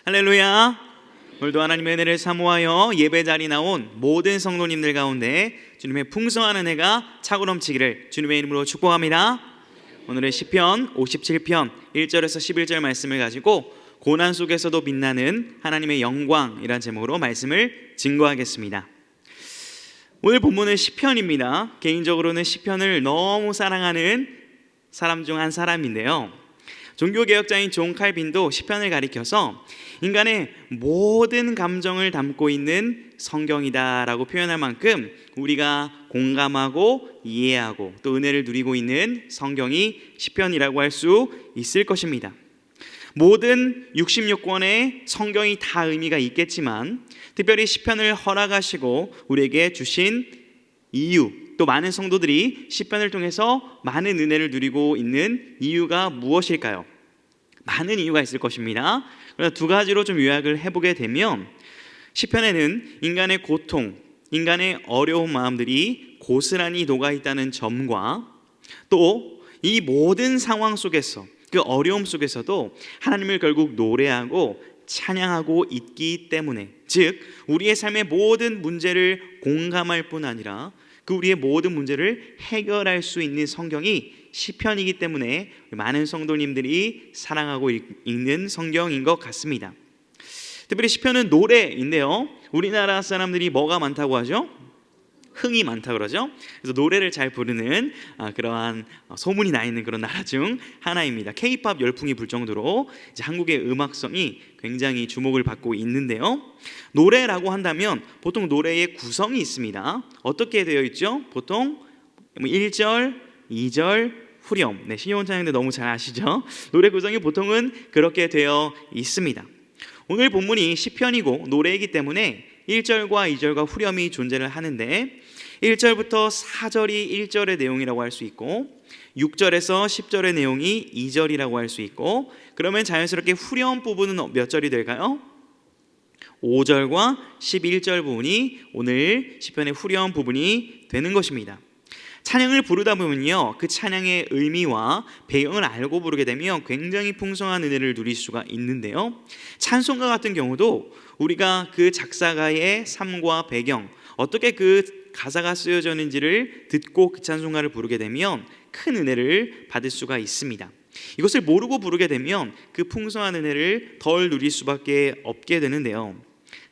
할렐루야. 오늘도 하나님의 은혜를 사모하여 예배 자리 나온 모든 성도님들 가운데 주님의 풍성한 은혜가 차고 넘치기를 주님의 이름으로 축복합니다. 오늘은 시편 57편 1절에서 11절 말씀을 가지고 고난 속에서도 빛나는 하나님의 영광이라는 제목으로 말씀을 증거하겠습니다. 오늘 본문은 시편입니다. 개인적으로는 시편을 너무 사랑하는 사람 중 한 사람인데요, 종교개혁자인 존 칼빈도 시편을 가리켜서 인간의 모든 감정을 담고 있는 성경이다라고 표현할 만큼 우리가 공감하고 이해하고 또 은혜를 누리고 있는 성경이 시편이라고 할 수 있을 것입니다. 모든 66권의 성경이 다 의미가 있겠지만 특별히 시편을 허락하시고 우리에게 주신 이유, 또 많은 성도들이 시편을 통해서 많은 은혜를 누리고 있는 이유가 무엇일까요? 많은 이유가 있을 것입니다. 그래서 두 가지로 좀 요약을 해보게 되면, 시편에는 인간의 고통, 인간의 어려운 마음들이 고스란히 녹아있다는 점과 또 이 모든 상황 속에서, 그 어려움 속에서도 하나님을 결국 노래하고 찬양하고 있기 때문에, 즉 우리의 삶의 모든 문제를 공감할 뿐 아니라 그 우리의 모든 문제를 해결할 수 있는 성경이 시편이기 때문에 많은 성도님들이 사랑하고 읽는 성경인 것 같습니다. 특별히 시편은 노래인데요, 우리나라 사람들이 뭐가 많다고 하죠? 흥이 많다고 그러죠. 그래서 노래를 잘 부르는 그러한 소문이 나 있는 그런 나라 중 하나입니다. K-팝 열풍이 불 정도로 이제 한국의 음악성이 굉장히 주목을 받고 있는데요, 노래라고 한다면 보통 노래의 구성이 있습니다. 어떻게 되어 있죠? 보통 1절, 2절, 후렴. 신효원 찬양대 너무 잘 아시죠? 노래 구성이 보통은 그렇게 되어 있습니다. 오늘 본문이 시편이고 노래이기 때문에 1절과 2절과 후렴이 존재를 하는데, 1절부터 4절이 1절의 내용이라고 할 수 있고 6절에서 10절의 내용이 2절이라고 할 수 있고, 그러면 자연스럽게 후렴 부분은 몇 절이 될까요? 5절과 11절 부분이 오늘 시편의 후렴 부분이 되는 것입니다. 찬양을 부르다 보면요, 그 찬양의 의미와 배경을 알고 부르게 되면 굉장히 풍성한 은혜를 누릴 수가 있는데요, 찬송가 같은 경우도 우리가 그 작사가의 삶과 배경, 어떻게 그 가사가 쓰여졌는지를 듣고 그 찬송가를 부르게 되면 큰 은혜를 받을 수가 있습니다. 이것을 모르고 부르게 되면 그 풍성한 은혜를 덜 누릴 수밖에 없게 되는데요,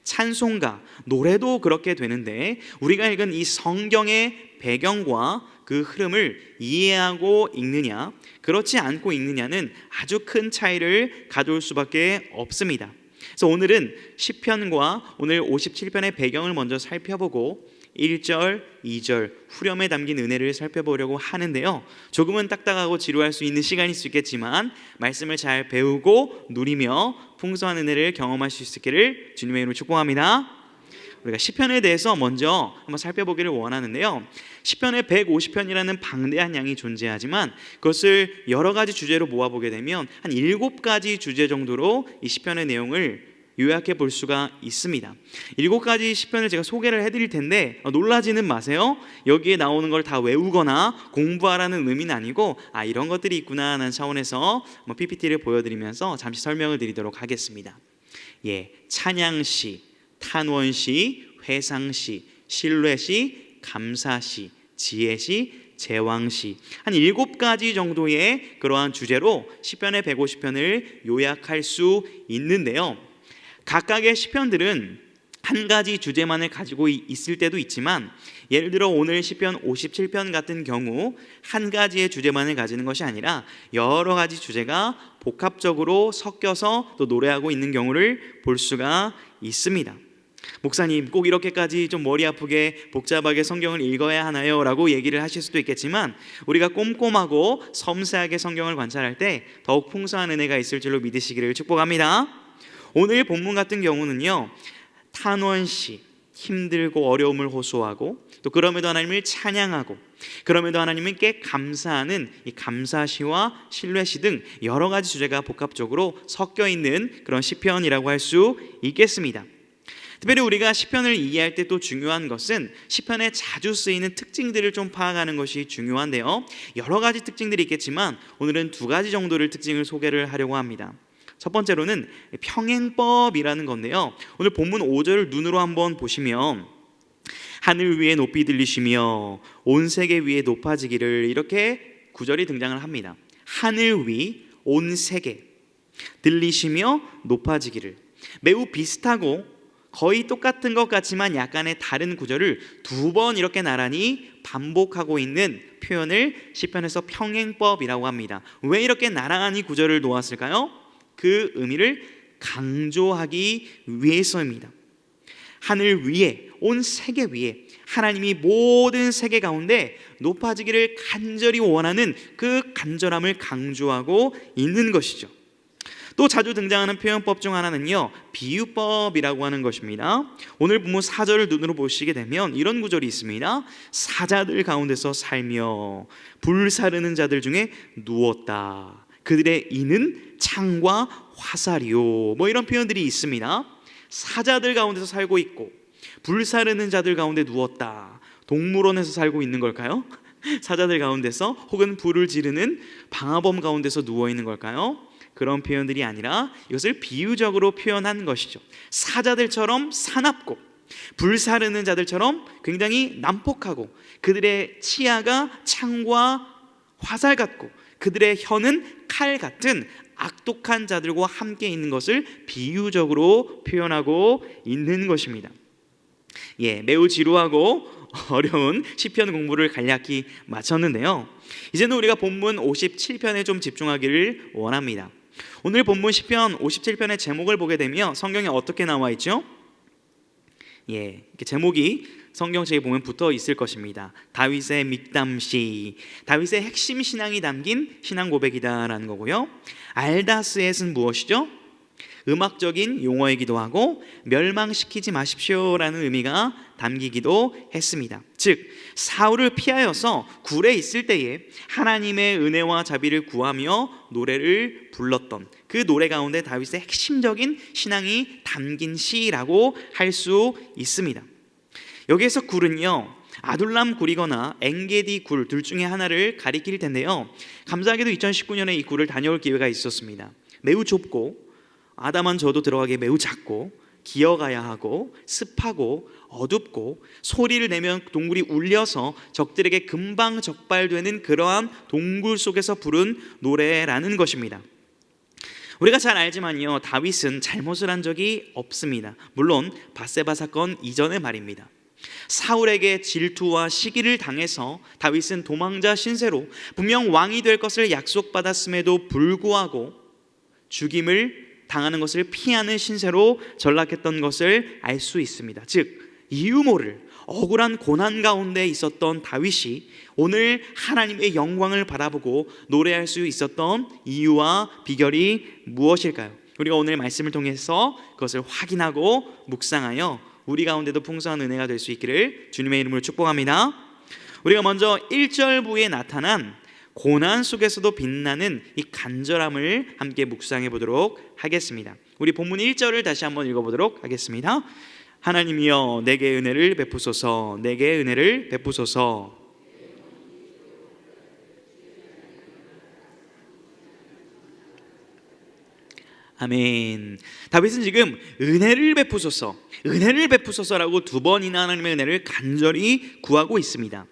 찬송가, 노래도 그렇게 되는데 우리가 읽은 이 성경의 배경과 그 흐름을 이해하고 읽느냐, 그렇지 않고 읽느냐는 아주 큰 차이를 가져올 수밖에 없습니다. 그래서 오늘은 시편과 오늘 57편의 배경을 먼저 살펴보고 1절, 2절 후렴에 담긴 은혜를 살펴보려고 하는데요, 조금은 딱딱하고 지루할 수 있는 시간일 수 있겠지만 말씀을 잘 배우고 누리며 풍성한 은혜를 경험할 수 있기를 주님의 이름으로 축복합니다. 우리가 시편에 대해서 먼저 한번 살펴보기를 원하는데요, 시편에 150편이라는 방대한 양이 존재하지만 그것을 여러 가지 주제로 모아보게 되면 한 7가지 주제 정도로 이 시편의 내용을 요약해 볼 수가 있습니다. 7가지 시편을 제가 소개를 해드릴 텐데 놀라지는 마세요. 여기에 나오는 걸 다 외우거나 공부하라는 의미는 아니고 이런 것들이 있구나 하는 차원에서 PPT를 보여드리면서 잠시 설명을 드리도록 하겠습니다. 찬양시, 탄원시, 회상시, 신뢰시, 감사시, 지혜시, 제왕시, 한 7가지 정도의 그러한 주제로 시편의 150편을 요약할 수 있는데요, 각각의 시편들은 한 가지 주제만을 가지고 있을 때도 있지만, 예를 들어 오늘 시편 57편 같은 경우 한 가지의 주제만을 가지는 것이 아니라 여러 가지 주제가 복합적으로 섞여서 또 노래하고 있는 경우를 볼 수가 있습니다. 목사님, 꼭 이렇게까지 좀 머리 아프게 복잡하게 성경을 읽어야 하나요? 라고 얘기를 하실 수도 있겠지만, 우리가 꼼꼼하고 섬세하게 성경을 관찰할 때 더욱 풍성한 은혜가 있을 줄로 믿으시기를 축복합니다. 오늘 본문 같은 경우는요, 탄원시, 힘들고 어려움을 호소하고 또 그럼에도 하나님을 찬양하고 그럼에도 하나님께 감사하는 이 감사시와 신뢰시 등 여러 가지 주제가 복합적으로 섞여 있는 그런 시편이라고 할 수 있겠습니다. 특별히 우리가 시편을 이해할 때 또 중요한 것은 시편에 자주 쓰이는 특징들을 좀 파악하는 것이 중요한데요, 여러 가지 특징들이 있겠지만 오늘은 2가지 정도를 특징을 소개를 하려고 합니다. 첫 번째로는 평행법이라는 건데요, 오늘 본문 5절을 눈으로 한번 보시면 하늘 위에 높이 들리시며 온 세계 위에 높아지기를, 이렇게 구절이 등장을 합니다. 하늘 위, 온 세계, 들리시며 높아지기를. 매우 비슷하고 거의 똑같은 것 같지만 약간의 다른 구절을 두 번 이렇게 나란히 반복하고 있는 표현을 시편에서 평행법이라고 합니다. 왜 이렇게 나란히 구절을 놓았을까요? 그 의미를 강조하기 위해서입니다. 하늘 위에, 온 세계 위에 하나님이 모든 세계 가운데 높아지기를 간절히 원하는 그 간절함을 강조하고 있는 것이죠. 또 자주 등장하는 표현법 중 하나는요, 비유법이라고 하는 것입니다. 오늘 본문 4절을 눈으로 보시게 되면 이런 구절이 있습니다. 사자들 가운데서 살며 불사르는 자들 중에 누웠다. 그들의 이는 창과 화살이요. 이런 표현들이 있습니다. 사자들 가운데서 살고 있고 불사르는 자들 가운데 누웠다. 동물원에서 살고 있는 걸까요? 사자들 가운데서, 혹은 불을 지르는 방화범 가운데서 누워 있는 걸까요? 그런 표현들이 아니라 이것을 비유적으로 표현한 것이죠. 사자들처럼 사납고 불사르는 자들처럼 굉장히 난폭하고 그들의 치아가 창과 화살 같고 그들의 혀는 칼 같은 악독한 자들과 함께 있는 것을 비유적으로 표현하고 있는 것입니다. 매우 지루하고 어려운 시편 공부를 간략히 마쳤는데요, 이제는 우리가 본문 57편에 좀 집중하기를 원합니다. 오늘 본문 시편 57편의 제목을 보게 되면 성경에 어떻게 나와 있죠? 이렇게 제목이 성경책에 보면 붙어 있을 것입니다. 다윗의 믹담시, 다윗의 핵심 신앙이 담긴 신앙 고백이다라는 거고요. 알다스엣은 무엇이죠? 음악적인 용어이기도 하고 멸망시키지 마십시오라는 의미가 담기기도 했습니다. 즉 사울을 피하여서 굴에 있을 때에 하나님의 은혜와 자비를 구하며 노래를 불렀던 그 노래 가운데 다윗의 핵심적인 신앙이 담긴 시라고 할 수 있습니다. 여기에서 굴은요, 아둘람 굴이거나 엥게디 굴 둘 중에 하나를 가리킬 텐데요, 감사하게도 2019년에 이 굴을 다녀올 기회가 있었습니다. 매우 좁고 아담한 저도 들어가기에 매우 작고 기어가야 하고 습하고 어둡고 소리를 내면 동굴이 울려서 적들에게 금방 적발되는 그러한 동굴 속에서 부른 노래라는 것입니다. 우리가 잘 알지만요, 다윗은 잘못을 한 적이 없습니다. 물론 밧세바 사건 이전의 말입니다. 사울에게 질투와 시기를 당해서 다윗은 도망자 신세로 분명 왕이 될 것을 약속받았음에도 불구하고 죽임을 당하는 것을 피하는 신세로 전락했던 것을 알 수 있습니다. 즉 이유 모를 억울한 고난 가운데 있었던 다윗이 오늘 하나님의 영광을 바라보고 노래할 수 있었던 이유와 비결이 무엇일까요? 우리가 오늘 말씀을 통해서 그것을 확인하고 묵상하여 우리 가운데도 풍성한 은혜가 될 수 있기를 주님의 이름으로 축복합니다. 우리가 먼저 1절부에 나타난 고난 속에서도 빛나는 이 간절함을 함께 묵상해 보도록 하겠습니다. 우리 본문 1절을 다시 한번 읽어보도록 하겠습니다. 하나님이여 내게 은혜를 베푸소서, 내게 은혜를 베푸소서. 아멘. 다윗은 지금 은혜를 베푸소서, 은혜를 베푸소서라고 두 번이나 하나님의 은혜를 간절히 구하고 있습니다.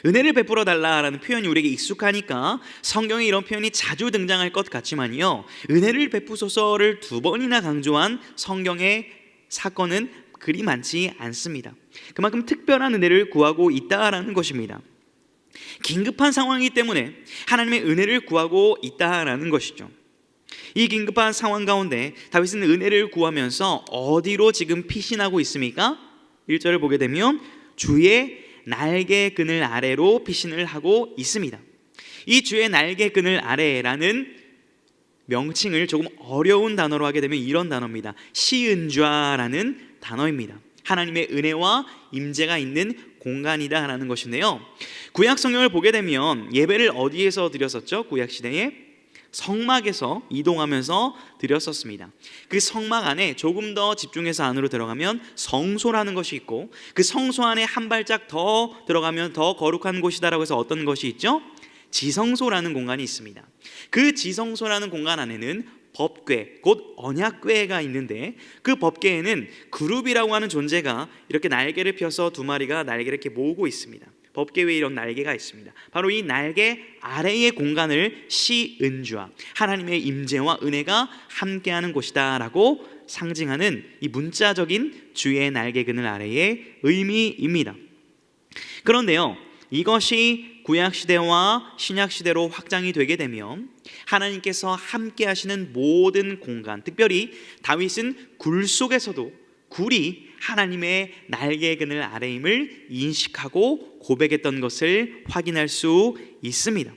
은혜를 베풀어 달라라는 표현이 우리에게 익숙하니까 성경에 이런 표현이 자주 등장할 것 같지만요, 은혜를 베푸소서를 두 번이나 강조한 성경의 사건은 그리 많지 않습니다. 그만큼 특별한 은혜를 구하고 있다라는 것입니다. 긴급한 상황이기 때문에 하나님의 은혜를 구하고 있다라는 것이죠. 이 긴급한 상황 가운데 다윗은 은혜를 구하면서 어디로 지금 피신하고 있습니까? 1절을 보게 되면 주의 날개 그늘 아래로 피신을 하고 있습니다. 이 주의 날개 그늘 아래라는 명칭을 조금 어려운 단어로 하게 되면 이런 단어입니다. 시은좌라는 단어입니다. 하나님의 은혜와 임재가 있는 공간이다라는 것인데요, 구약 성경을 보게 되면 예배를 어디에서 드렸었죠? 구약 시대에 성막에서 이동하면서 드렸었습니다. 그 성막 안에 조금 더 집중해서 안으로 들어가면 성소라는 것이 있고, 그 성소 안에 한 발짝 더 들어가면 더 거룩한 곳이다라고 해서 어떤 것이 있죠? 지성소라는 공간이 있습니다. 그 지성소라는 공간 안에는 법궤, 곧 언약궤가 있는데 그 법궤에는 그룹이라고 하는 존재가 이렇게 날개를 펴서 두 마리가 날개를 이렇게 모으고 있습니다. 법궤 위에 이런 날개가 있습니다. 바로 이 날개 아래의 공간을 시은주와 하나님의 임재와 은혜가 함께하는 곳이다 라고 상징하는 이 문자적인 주의 날개 그늘 아래의 의미입니다. 그런데요, 이것이 구약시대와 신약시대로 확장이 되게 되면 하나님께서 함께 하시는 모든 공간, 특별히 다윗은 굴 속에서도 굴이 하나님의 날개 그늘 아래임을 인식하고 고백했던 것을 확인할 수 있습니다.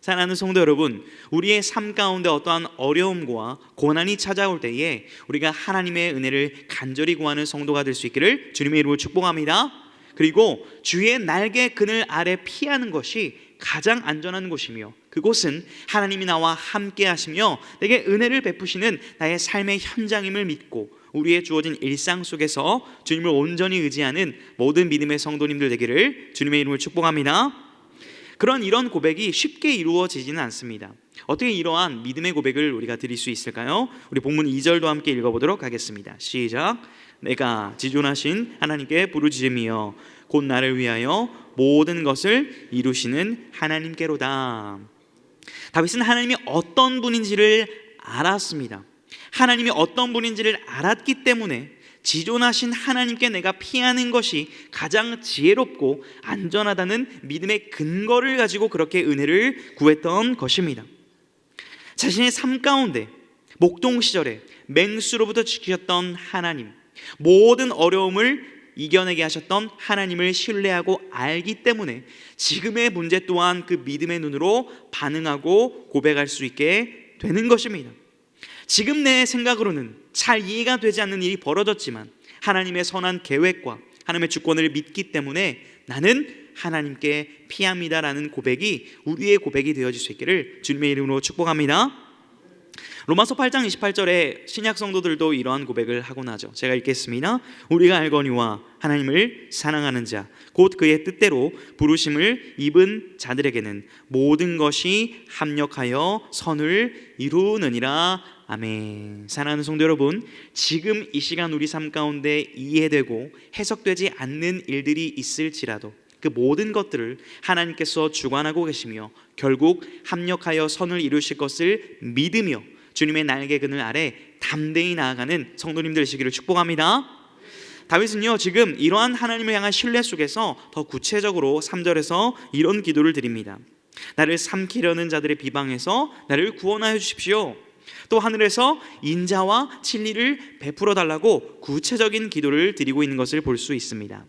사랑하는 성도 여러분, 우리의 삶 가운데 어떠한 어려움과 고난이 찾아올 때에 우리가 하나님의 은혜를 간절히 구하는 성도가 될 수 있기를 주님의 이름으로 축복합니다. 그리고 주의 날개 그늘 아래 피하는 것이 가장 안전한 곳이며 그곳은 하나님이 나와 함께 하시며 내게 은혜를 베푸시는 나의 삶의 현장임을 믿고 우리의 주어진 일상 속에서 주님을 온전히 의지하는 모든 믿음의 성도님들 되기를 주님의 이름으로 축복합니다. 그런 이런 고백이 쉽게 이루어지지는 않습니다. 어떻게 이러한 믿음의 고백을 우리가 드릴 수 있을까요? 우리 본문 2절도 함께 읽어보도록 하겠습니다. 시작. 내가 지존하신 하나님께 부르짖으며 곧 나를 위하여 모든 것을 이루시는 하나님께로다. 다윗은 하나님이 어떤 분인지를 알았습니다. 하나님이 어떤 분인지를 알았기 때문에 지존하신 하나님께 내가 피하는 것이 가장 지혜롭고 안전하다는 믿음의 근거를 가지고 그렇게 은혜를 구했던 것입니다. 자신의 삶 가운데 목동 시절에 맹수로부터 지키셨던 하나님, 모든 어려움을 이겨내게 하셨던 하나님을 신뢰하고 알기 때문에 지금의 문제 또한 그 믿음의 눈으로 반응하고 고백할 수 있게 되는 것입니다. 지금 내 생각으로는 잘 이해가 되지 않는 일이 벌어졌지만 하나님의 선한 계획과 하나님의 주권을 믿기 때문에 나는 하나님께 피합니다라는 고백이 우리의 고백이 되어질 수 있기를 주님의 이름으로 축복합니다. 로마서 8장 28절에 신약 성도들도 이러한 고백을 하곤 하죠. 제가 읽겠습니다. 우리가 알거니와 하나님을 사랑하는 자 곧 그의 뜻대로 부르심을 입은 자들에게는 모든 것이 합력하여 선을 이루느니라. 아멘. 사랑하는 성도 여러분, 지금 이 시간 우리 삶 가운데 이해되고 해석되지 않는 일들이 있을지라도 그 모든 것들을 하나님께서 주관하고 계시며 결국 합력하여 선을 이루실 것을 믿으며 주님의 날개 그늘 아래 담대히 나아가는 성도님들 되시기를 축복합니다. 다윗은요, 지금 이러한 하나님을 향한 신뢰 속에서 더 구체적으로 3절에서 이런 기도를 드립니다. 나를 삼키려는 자들의 비방에서 나를 구원하여 주십시오. 또 하늘에서 인자와 진리를 베풀어 달라고 구체적인 기도를 드리고 있는 것을 볼 수 있습니다.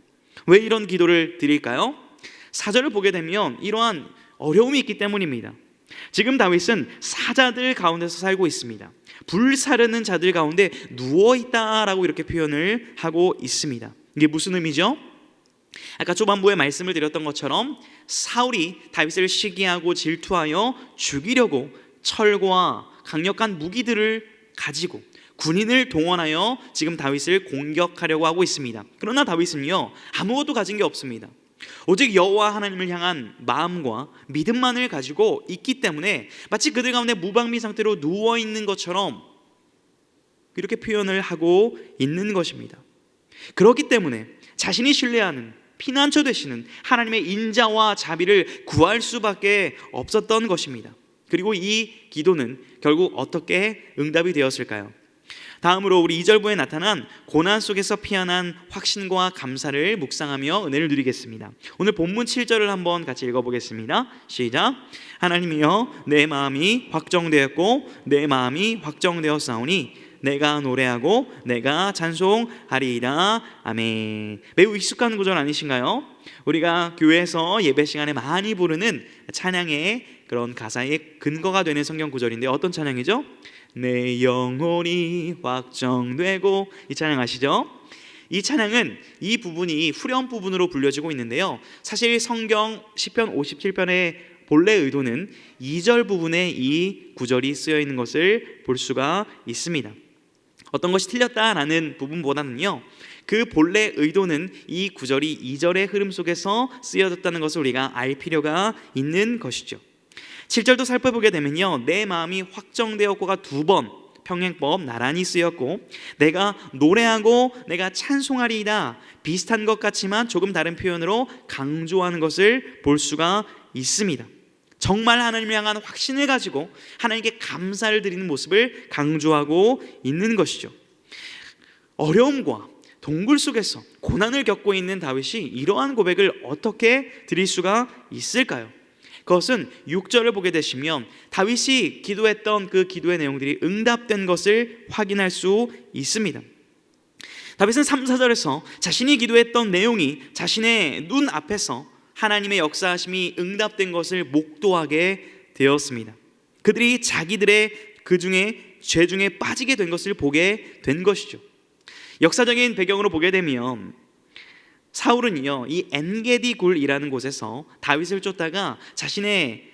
왜 이런 기도를 드릴까요? 4절을 보게 되면 이러한 어려움이 있기 때문입니다. 지금 다윗은 사자들 가운데서 살고 있습니다. 불사르는 자들 가운데 누워있다라고 이렇게 표현을 하고 있습니다. 이게 무슨 의미죠? 아까 초반부에 말씀을 드렸던 것처럼 사울이 다윗을 시기하고 질투하여 죽이려고 철과 강력한 무기들을 가지고 군인을 동원하여 지금 다윗을 공격하려고 하고 있습니다. 그러나 다윗은요, 아무것도 가진 게 없습니다. 오직 여호와 하나님을 향한 마음과 믿음만을 가지고 있기 때문에 마치 그들 가운데 무방비 상태로 누워있는 것처럼 이렇게 표현을 하고 있는 것입니다. 그렇기 때문에 자신이 신뢰하는 피난처 되시는 하나님의 인자와 자비를 구할 수밖에 없었던 것입니다. 그리고 이 기도는 결국 어떻게 응답이 되었을까요? 다음으로 우리 2절부에 나타난 고난 속에서 피어난 확신과 감사를 묵상하며 은혜를 누리겠습니다. 오늘 본문 7절을 한번 같이 읽어보겠습니다. 시작. 하나님이여 내 마음이 확정되었고 내 마음이 확정되었사오니 내가 노래하고 내가 찬송하리이다. 아멘. 매우 익숙한 구절 아니신가요? 우리가 교회에서 예배 시간에 많이 부르는 찬양의 그런 가사의 근거가 되는 성경 구절인데 어떤 찬양이죠? 내 영혼이 확정되고, 이 찬양 아시죠? 이 찬양은 이 부분이 후렴 부분으로 불려지고 있는데요, 사실 성경 시편 57편의 본래 의도는 2절 부분에 이 구절이 쓰여 있는 것을 볼 수가 있습니다. 어떤 것이 틀렸다라는 부분보다는요, 그 본래 의도는 이 구절이 2절의 흐름 속에서 쓰여졌다는 것을 우리가 알 필요가 있는 것이죠. 7절도 살펴보게 되면요, 내 마음이 확정되었고가 2번 평행법 나란히 쓰였고, 내가 노래하고 내가 찬송하리이다 비슷한 것 같지만 조금 다른 표현으로 강조하는 것을 볼 수가 있습니다. 정말 하나님을 향한 확신을 가지고 하나님께 감사를 드리는 모습을 강조하고 있는 것이죠. 어려움과 동굴 속에서 고난을 겪고 있는 다윗이 이러한 고백을 어떻게 드릴 수가 있을까요? 그것은 6절을 보게 되시면 다윗이 기도했던 그 기도의 내용들이 응답된 것을 확인할 수 있습니다. 다윗은 3, 4절에서 자신이 기도했던 내용이 자신의 눈 앞에서 하나님의 역사하심이 응답된 것을 목도하게 되었습니다. 그들이 자기들의 그 중에 죄 중에 빠지게 된 것을 보게 된 것이죠. 역사적인 배경으로 보게 되면 사울은요, 이 엔게디 굴이라는 곳에서 다윗을 쫓다가 자신의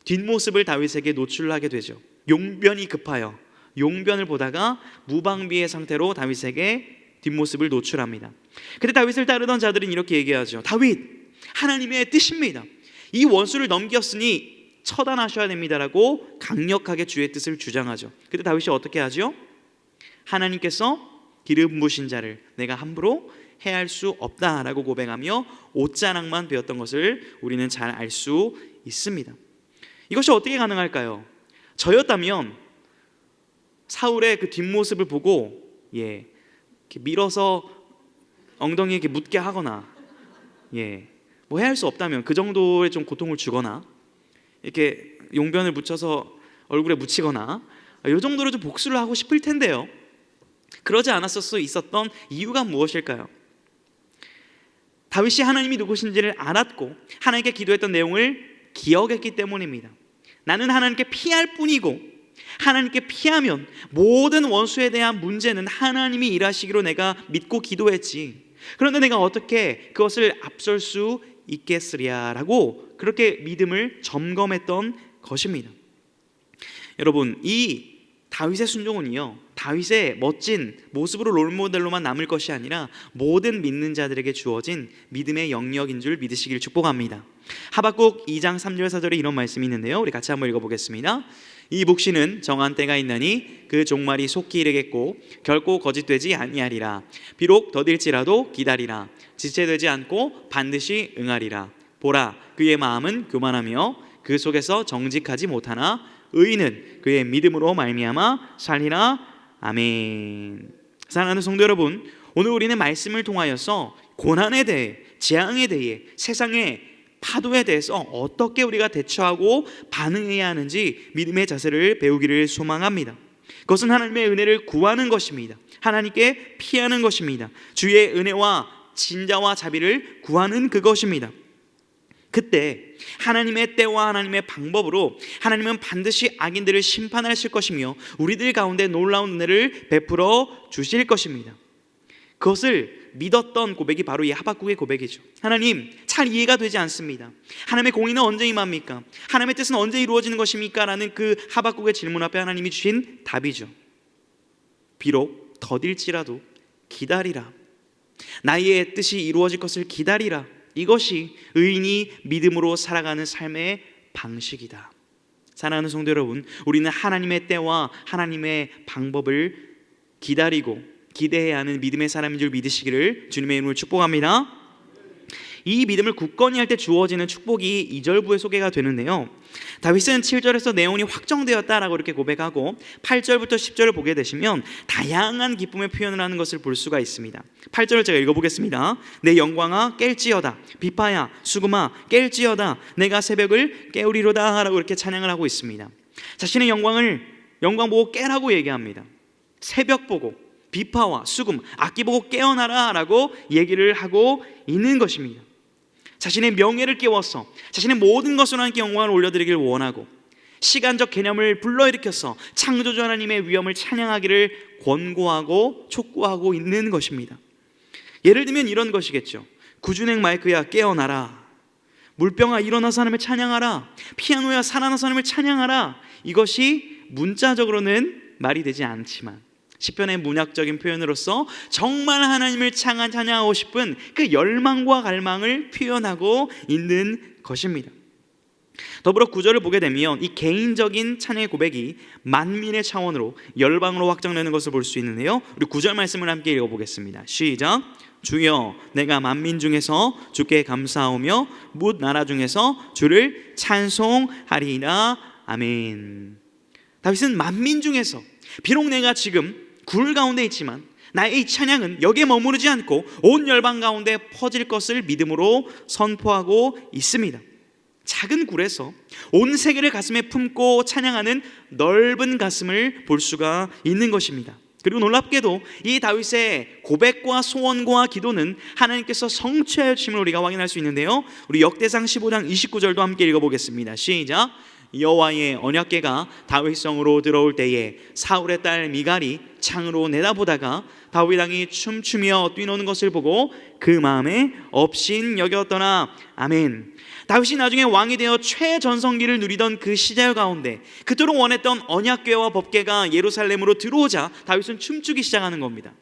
뒷모습을 다윗에게 노출하게 되죠. 용변이 급하여 용변을 보다가 무방비의 상태로 다윗에게 뒷모습을 노출합니다. 그때 다윗을 따르던 자들은 이렇게 얘기하죠. 다윗, 하나님의 뜻입니다. 이 원수를 넘겼으니 처단하셔야 됩니다라고 강력하게 주의 뜻을 주장하죠. 그때 다윗이 어떻게 하죠? 하나님께서 기름 부으신 자를 내가 함부로 해할 수 없다라고 고백하며 옷자락만 베었던 것을 우리는 잘 알 수 있습니다. 이것이 어떻게 가능할까요? 저였다면 사울의 그 뒷모습을 보고 이렇게 밀어서 엉덩이에 이렇게 묻게 하거나 뭐 해야 할 수 없다면 그 정도의 좀 고통을 주거나 이렇게 용변을 묻혀서 얼굴에 묻히거나 이 정도로 좀 복수를 하고 싶을 텐데요. 그러지 않았을 수 있었던 이유가 무엇일까요? 다윗이 하나님이 누구신지를 알았고 하나님께 기도했던 내용을 기억했기 때문입니다. 나는 하나님께 피할 뿐이고 하나님께 피하면 모든 원수에 대한 문제는 하나님이 일하시기로 내가 믿고 기도했지. 그런데 내가 어떻게 그것을 앞설 수 있겠으랴라고 그렇게 믿음을 점검했던 것입니다. 여러분, 이 다윗의 순종은요, 다윗의 멋진 모습으로 롤모델로만 남을 것이 아니라 모든 믿는 자들에게 주어진 믿음의 영역인 줄 믿으시길 축복합니다. 하박국 2장 3절 4절에 이런 말씀이 있는데요, 우리 같이 한번 읽어보겠습니다. 이 묵시는 정한 때가 있나니 그 종말이 속히 이르겠고 결코 거짓되지 아니하리라. 비록 더딜지라도 기다리라. 지체되지 않고 반드시 응하리라. 보라, 그의 마음은 교만하며 그 속에서 정직하지 못하나 의인은 그의 믿음으로 말미암아 살리라. 아멘. 사랑하는 성도 여러분, 오늘 우리는 말씀을 통하여서 고난에 대해, 재앙에 대해, 세상의 파도에 대해서 어떻게 우리가 대처하고 반응해야 하는지 믿음의 자세를 배우기를 소망합니다. 그것은 하나님의 은혜를 구하는 것입니다. 하나님께 피하는 것입니다. 주의 은혜와 진자와 자비를 구하는 그것입니다. 그때 하나님의 때와 하나님의 방법으로 하나님은 반드시 악인들을 심판하실 것이며 우리들 가운데 놀라운 은혜를 베풀어 주실 것입니다. 그것을 믿었던 고백이 바로 이 하박국의 고백이죠. 하나님, 잘 이해가 되지 않습니다. 하나님의 공의는 언제 임합니까? 하나님의 뜻은 언제 이루어지는 것입니까? 라는 그 하박국의 질문 앞에 하나님이 주신 답이죠. 비록 더딜지라도 기다리라. 나의 뜻이 이루어질 것을 기다리라. 이것이 의인이 믿음으로 살아가는 삶의 방식이다. 사랑하는 성도 여러분, 우리는 하나님의 때와 하나님의 방법을 기다리고 기대해야 하는 믿음의 사람인 줄 믿으시기를 주님의 이름으로 축복합니다. 이 믿음을 굳건히 할 때 주어지는 축복이 2절부에 소개가 되는데요, 다윗은 7절에서 내용이 확정되었다라고 이렇게 고백하고 8절부터 10절을 보게 되시면 다양한 기쁨의 표현을 하는 것을 볼 수가 있습니다. 8절을 제가 읽어보겠습니다. 내 영광아 깰지어다, 비파야 수금아 깰지어다, 내가 새벽을 깨우리로다 라고 이렇게 찬양을 하고 있습니다. 자신의 영광 보고 깨라고 얘기합니다. 새벽 보고 비파와 수금, 악기 보고 깨어나라 라고 얘기를 하고 있는 것입니다. 자신의 명예를 깨워서 자신의 모든 것으로 하나님께 영광을 올려드리길 원하고 시간적 개념을 불러일으켜서 창조주 하나님의 위엄을 찬양하기를 권고하고 촉구하고 있는 것입니다. 예를 들면 이런 것이겠죠. 구준행 마이크야 깨어나라, 물병아 일어나서 하나님을 찬양하라, 피아노야 살아나서 하나님을 찬양하라. 이것이 문자적으로는 말이 되지 않지만 시편의 문학적인 표현으로서 정말 하나님을 찬양하고 싶은 그 열망과 갈망을 표현하고 있는 것입니다. 더불어 구절을 보게 되면 이 개인적인 찬양의 고백이 만민의 차원으로 열방으로 확장되는 것을 볼 수 있는데요. 우리 구절 말씀을 함께 읽어보겠습니다. 시작. 주여, 내가 만민 중에서 주께 감사하오며 뭇 나라 중에서 주를 찬송하리이다. 아멘. 다윗은 만민 중에서, 비록 내가 지금 굴 가운데 있지만 나의 이 찬양은 여기에 머무르지 않고 온 열방 가운데 퍼질 것을 믿음으로 선포하고 있습니다. 작은 굴에서 온 세계를 가슴에 품고 찬양하는 넓은 가슴을 볼 수가 있는 것입니다. 그리고 놀랍게도 이 다윗의 고백과 소원과 기도는 하나님께서 성취하여 주심을 우리가 확인할 수 있는데요. 우리 역대상 15장 29절도 함께 읽어보겠습니다. 시작. 여호와의 언약궤가 다윗성으로 들어올 때에 사울의 딸 미갈이 창으로 내다보다가 다윗 왕이 춤추며 뛰노는 것을 보고 그 마음에 업신 여겼더라. 아멘. 다윗이 나중에 왕이 되어 최전성기를 누리던 그 시절 가운데 그토록 원했던 언약궤와 법궤가 예루살렘으로 들어오자 다윗은 춤추기 시작하는 겁니다.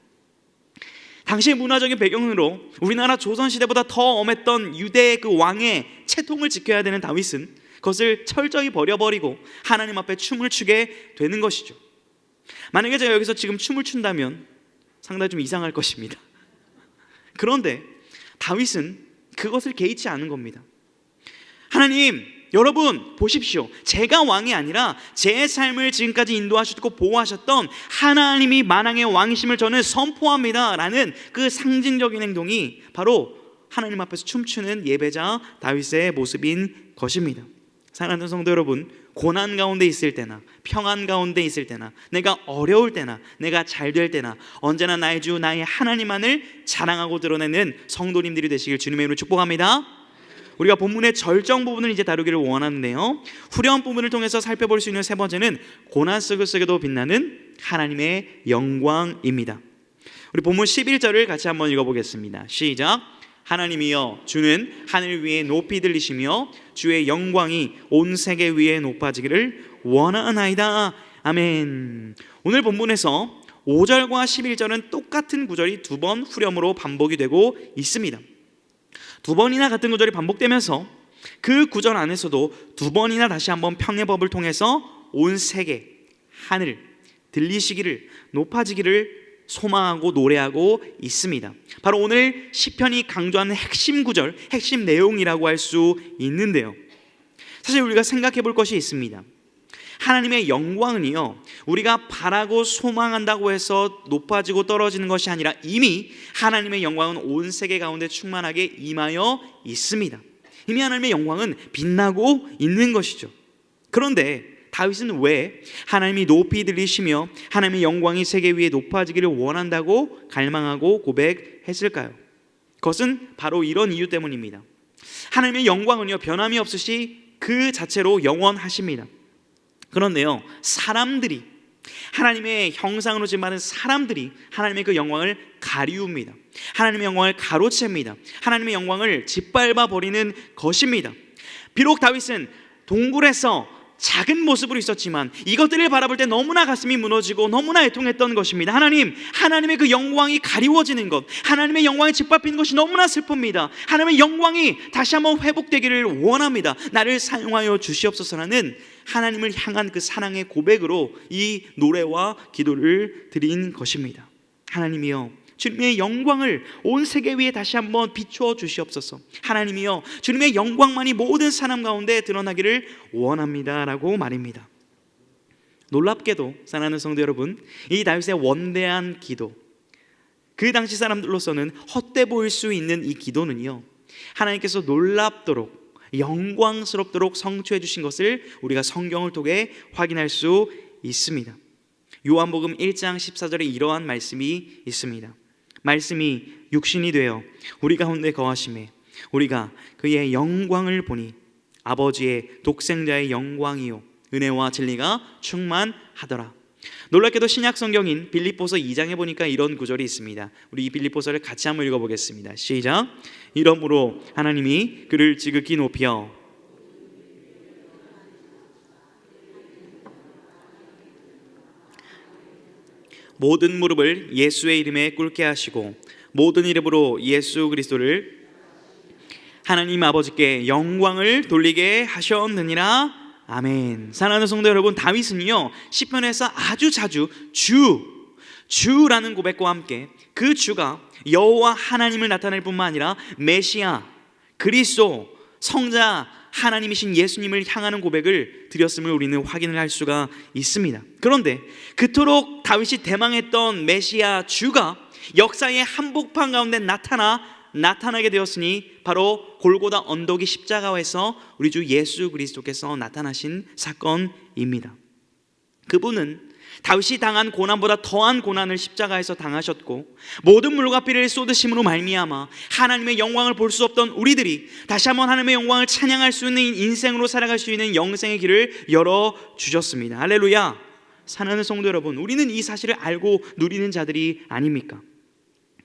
당시의 문화적인 배경으로 우리나라 조선시대보다 더 엄했던 유대의 그 왕의 채통을 지켜야 되는 다윗은 그것을 철저히 버려버리고 하나님 앞에 춤을 추게 되는 것이죠. 만약에 제가 여기서 지금 춤을 춘다면 상당히 좀 이상할 것입니다. 그런데 다윗은 그것을 개의치 않은 겁니다. 하나님, 여러분 보십시오. 제가 왕이 아니라 제 삶을 지금까지 인도하셨고 보호하셨던 하나님이 만왕의 왕이심을 저는 선포합니다 라는 그 상징적인 행동이 바로 하나님 앞에서 춤추는 예배자 다윗의 모습인 것입니다. 사랑하는 성도 여러분, 고난 가운데 있을 때나 평안 가운데 있을 때나 내가 어려울 때나 내가 잘 될 때나 언제나 나의 주 나의 하나님만을 자랑하고 드러내는 성도님들이 되시길 주님의 이름으로 축복합니다. 우리가 본문의 절정 부분을 이제 다루기를 원하는데요, 후렴 부분을 통해서 살펴볼 수 있는 세 번째는 고난 속에서도 빛나는 하나님의 영광입니다. 우리 본문 11절을 같이 한번 읽어보겠습니다. 시작. 하나님이여, 주는 하늘 위에 높이 들리시며 주의 영광이 온 세계 위에 높아지기를 원하나이다. 아멘. 오늘 본문에서 5절과 11절은 똑같은 구절이 두 번 후렴으로 반복이 되고 있습니다. 두 번이나 같은 구절이 반복되면서 그 구절 안에서도 두 번이나 다시 한번 평의 법을 통해서 온 세계, 하늘, 들리시기를, 높아지기를 소망하고 노래하고 있습니다. 바로 오늘 시편이 강조하는 핵심 구절, 핵심 내용이라고 할 수 있는데요, 사실 우리가 생각해 볼 것이 있습니다. 하나님의 영광은요, 우리가 바라고 소망한다고 해서 높아지고 떨어지는 것이 아니라 이미 하나님의 영광은 온 세계 가운데 충만하게 임하여 있습니다. 이미 하나님의 영광은 빛나고 있는 것이죠. 그런데 다윗은 왜 하나님이 높이 들리시며 하나님의 영광이 세계 위에 높아지기를 원한다고 갈망하고 고백했을까요? 그것은 바로 이런 이유 때문입니다. 하나님의 영광은요, 변함이 없으시 그 자체로 영원하십니다. 그런데요, 사람들이, 하나님의 형상으로 지음받은 사람들이 하나님의 그 영광을 가리웁니다. 하나님의 영광을 가로챕니다. 하나님의 영광을 짓밟아 버리는 것입니다. 비록 다윗은 동굴에서 작은 모습으로 있었지만 이것들을 바라볼 때 너무나 가슴이 무너지고 너무나 애통했던 것입니다. 하나님의 그 영광이 가리워지는 것, 하나님의 영광이 짓밟히는 것이 너무나 슬픕니다. 하나님의 영광이 다시 한번 회복되기를 원합니다. 나를 사용하여 주시옵소서라는 하나님을 향한 그 사랑의 고백으로 이 노래와 기도를 드린 것입니다. 하나님이여, 주님의 영광을 온 세계 위에 다시 한번 비추어 주시옵소서. 하나님이여, 주님의 영광만이 모든 사람 가운데 드러나기를 원합니다 라고 말입니다. 놀랍게도 사랑하는 성도 여러분, 이 다윗의 원대한 기도, 그 당시 사람들로서는 헛돼 보일 수 있는 이 기도는요, 하나님께서 놀랍도록 영광스럽도록 성취해 주신 것을 우리가 성경을 통해 확인할 수 있습니다. 요한복음 1장 14절에 이러한 말씀이 있습니다. 말씀이 육신이 되어 우리 가운데 거하심에 우리가 그의 영광을 보니 아버지의 독생자의 영광이요 은혜와 진리가 충만하더라. 놀랍게도 신약 성경인 빌립보서 2장에 보니까 이런 구절이 있습니다. 우리 이 빌립보서를 같이 한번 읽어보겠습니다. 시작. 이러므로 하나님이 그를 지극히 높여 모든 무릎을 예수의 이름에 꿇게 하시고 모든 이름으로 예수 그리스도를 하나님 아버지께 영광을 돌리게 하셨느니라. 아멘. 사랑하는 성도 여러분, 다윗은요 시편에서 아주 자주 주라는 고백과 함께 그 주가 여호와 하나님을 나타낼 뿐만 아니라 메시아, 그리스도, 성자 하나님이신 예수님을 향하는 고백을 드렸음을 우리는 확인을 할 수가 있습니다. 그런데 그토록 다윗이 대망했던 메시아 주가 역사의 한복판 가운데 나타나게 되었으니 바로 골고다 언덕이 십자가에서 우리 주 예수 그리스도께서 나타나신 사건입니다. 그분은 다윗이 당한 고난보다 더한 고난을 십자가에서 당하셨고 모든 물과 피를 쏟으심으로 말미암아 하나님의 영광을 볼 수 없던 우리들이 다시 한번 하나님의 영광을 찬양할 수 있는 인생으로 살아갈 수 있는 영생의 길을 열어주셨습니다. 할렐루야. 사랑하는 성도 여러분, 우리는 이 사실을 알고 누리는 자들이 아닙니까?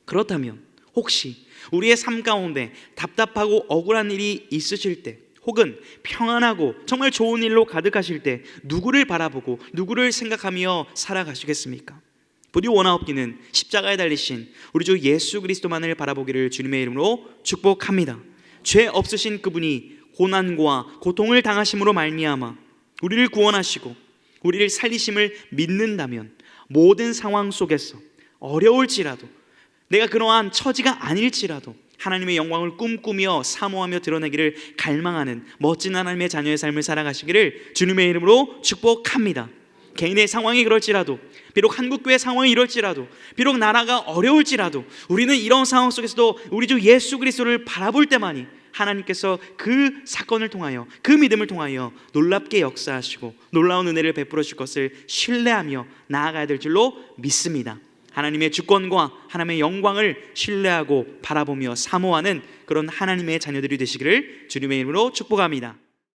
그렇다면 혹시 우리의 삶 가운데 답답하고 억울한 일이 있으실 때, 혹은 평안하고 정말 좋은 일로 가득하실 때 누구를 바라보고 누구를 생각하며 살아가시겠습니까? 부디 원하옵기는 십자가에 달리신 우리 주 예수 그리스도만을 바라보기를 주님의 이름으로 축복합니다. 죄 없으신 그분이 고난과 고통을 당하심으로 말미암아 우리를 구원하시고 우리를 살리심을 믿는다면 모든 상황 속에서 어려울지라도, 내가 그러한 처지가 아닐지라도 하나님의 영광을 꿈꾸며 사모하며 드러내기를 갈망하는 멋진 하나님의 자녀의 삶을 살아가시기를 주님의 이름으로 축복합니다. 개인의 상황이 그럴지라도, 비록 한국교회 상황이 이럴지라도, 비록 나라가 어려울지라도 우리는 이런 상황 속에서도 우리 주 예수 그리스도를 바라볼 때만이 하나님께서 그 사건을 통하여, 그 믿음을 통하여 놀랍게 역사하시고 놀라운 은혜를 베풀어 주실 것을 신뢰하며 나아가야 될 줄로 믿습니다. 하나님의 주권과 하나님의 영광을 신뢰하고 바라보며 사모하는 그런 하나님의 자녀들이 되시기를 주님의 이름으로 축복합니다.